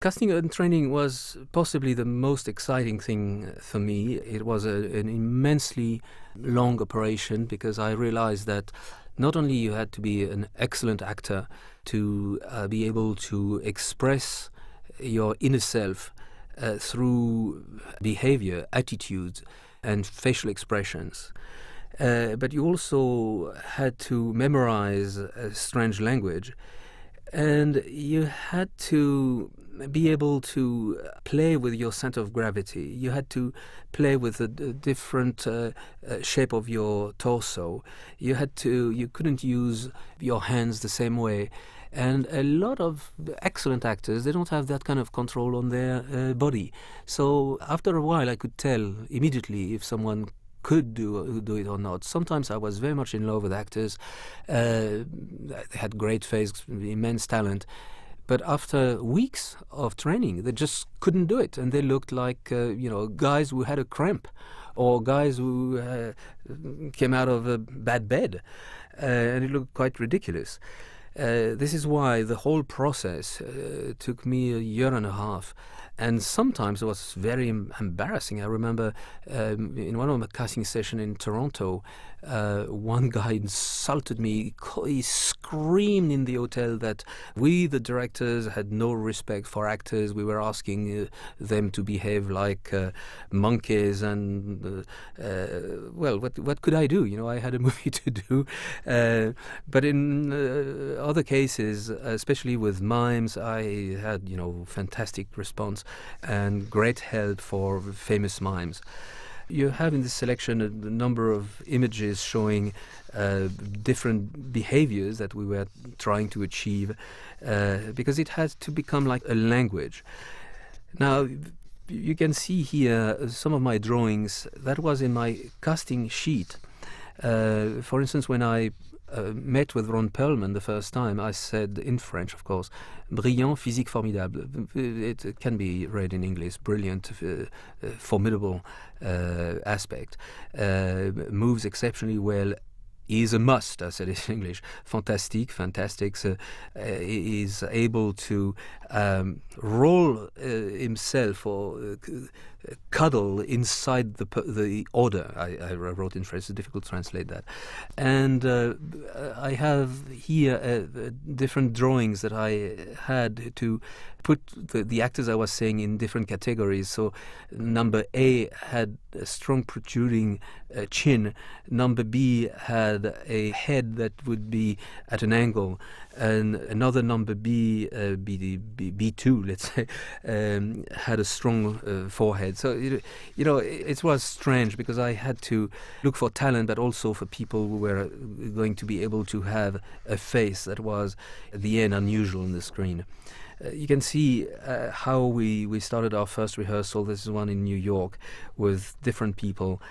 Casting and training was possibly the most exciting thing for me. It was an immensely long operation because I realized that not only you had to be an excellent actor to be able to express your inner self through behavior, attitudes, and facial expressions, but you also had to memorize a strange language, and you had to be able to play with your center of gravity. You had to play with the different shape of your torso. You couldn't use your hands the same way. And a lot of excellent actors, they don't have that kind of control on their body. So after a while, I could tell immediately if someone could do it or not. Sometimes I was very much in love with actors. They had great face, immense talent. But after weeks of training, they just couldn't do it. And they looked like, guys who had a cramp or guys who came out of a bad bed. And it looked quite ridiculous. This is why the whole process took me a year and a half. And sometimes it was very embarrassing. I remember in one of my casting sessions in Toronto, one guy insulted me. He screamed in the hotel that we, the directors, had no respect for actors. We were asking them to behave like monkeys. And, what could I do? I had a movie to do. But in other cases, especially with mimes, I had, fantastic response and great help for famous mimes. You have in this selection a number of images showing different behaviors that we were trying to achieve because it has to become like a language. Now, you can see here some of my drawings. That was in my casting sheet. For instance, when I met with Ron Perlman the first time, I said in French, of course, brillant, physique formidable. It can be read in English, brilliant, formidable aspect, moves exceptionally well, is a must, I said it in English, fantastic, is able to roll himself or cuddle inside the order. I wrote in French, it's difficult to translate that. And I have here different drawings that I had to put the actors I was saying in different categories. So number A had a strong protruding chin. Number B had a head that would be at an angle. And another number B, B2, let's say, had a strong forehead. So, it was strange because I had to look for talent, but also for people who were going to be able to have a face that was, at the end, unusual on the screen. You can see how we started our first rehearsal. This is one in New York with different people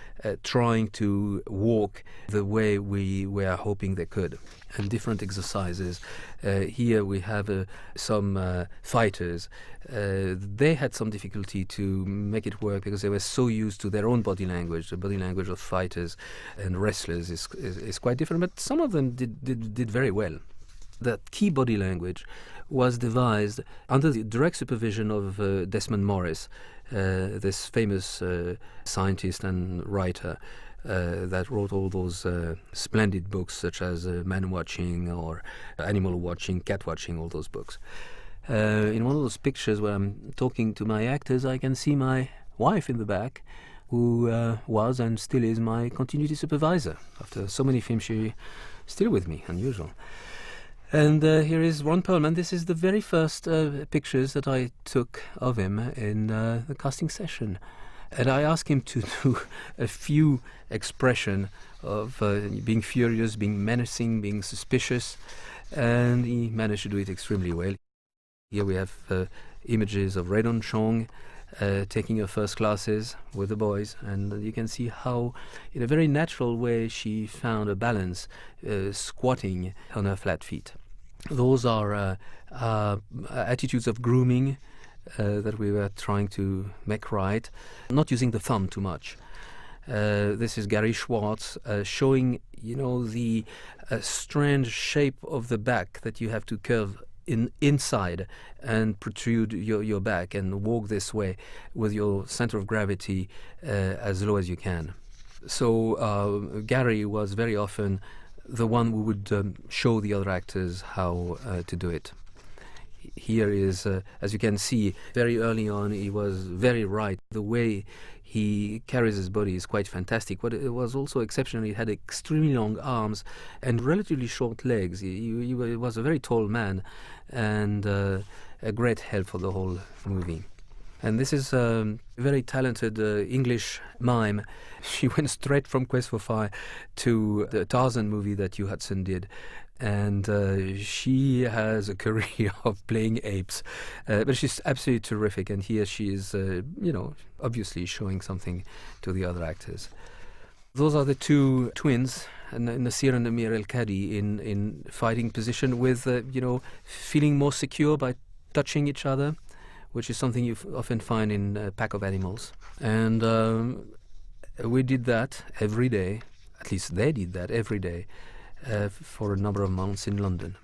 trying to walk the way we were hoping they could, and different exercises. Here we have some fighters. They had some difficulty to make it work because they were so used to their own body language. The body language of fighters and wrestlers is quite different, but some of them did very well. That key body language was devised under the direct supervision of Desmond Morris, this famous scientist and writer that wrote all those splendid books such as Man Watching or Animal Watching, Cat Watching, all those books. In one of those pictures where I'm talking to my actors, I can see my wife in the back, who was and still is my continuity supervisor. After so many films, she's still with me, unusual. And here is Ron Perlman. This is the very first pictures that I took of him in the casting session. And I asked him to do a few expressions of being furious, being menacing, being suspicious. And he managed to do it extremely well. Here we have images of Redon Chong taking her first classes with the boys. And you can see how, in a very natural way, she found a balance squatting on her flat feet. Those are attitudes of grooming that we were trying to make right, not using the thumb too much. This is Gary Schwartz showing, the strange shape of the back that you have to curve inside and protrude your back and walk this way with your center of gravity as low as you can. So Gary was very often the one who would show the other actors how to do it. Here is, as you can see, very early on he was very right. The way he carries his body is quite fantastic. But it was also exceptional. He had extremely long arms and relatively short legs. He was a very tall man and a great help for the whole movie. And this is a very talented English mime. She went straight from Quest for Fire to the Tarzan movie that Hugh Hudson did. And she has a career of playing apes. But she's absolutely terrific. And here she is, obviously showing something to the other actors. Those are the two twins, Nasir and Amir El-Kadi, in fighting position with, feeling more secure by touching each other, which is something you often find in a pack of animals. And we did that every day, at least they did that every day, for a number of months in London.